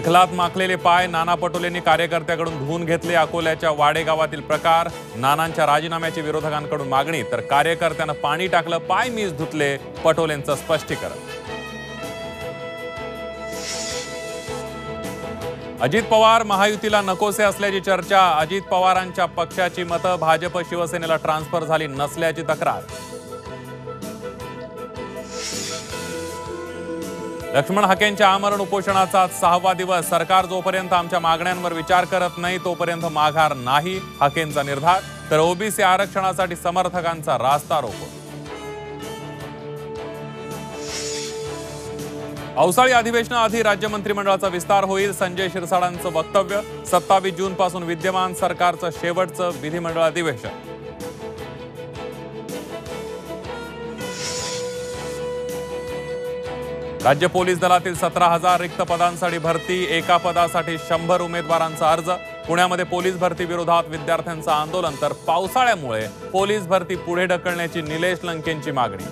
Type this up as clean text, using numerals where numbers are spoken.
चिखलात माखलेले पाय नाना पटोलेंनी कार्यकर्त्याकडून धुवून घेतले। अकोल्याच्या वाडे गावातील प्रकार। नानांच्या राजीनाम्याची विरोधकांकडून मागणी, तर कार्यकर्त्यानं पाणी टाकलं, पाय मीच धुतले, पटोलेंचं स्पष्टीकरण। अजित पवार महायुतीला नकोसे असल्याची चर्चा। अजित पवारांच्या पक्षाची मतं भाजप शिवसेनेला ट्रान्सफर झाली नसल्याची तक्रार। लक्ष्मण हाकेंच्या आमरण उपोषणाचा 6वा दिवस। सरकार जोपर्यंत आमच्या मागण्यांवर विचार करत नाही तोपर्यंत माघार नाही, हाकेंचा निर्धार। तर ओबीसी आरक्षणासाठी समर्थकांचा रास्ता रोको। पावसाळी अधिवेशनाआधी राज्य मंत्रिमंडळाचा विस्तार होईल, संजय शिरसाटांचं वक्तव्य। 27 जून पासून विद्यमान सरकारचं शेवटचं विधिमंडळ अधिवेशन। राज्य पोलीस दलातील 17,000 रिक्त पदांसाठी भरती, एका पदासाठी 100 उमेदवारांचा अर्ज। पुण्यामध्ये पोलीस भरती विरोधात विद्यार्थ्यांचं आंदोलन, तर पावसाळ्यामुळे पोलीस भरती पुढे ढकलण्याची निलेश लंकेंची मागणी।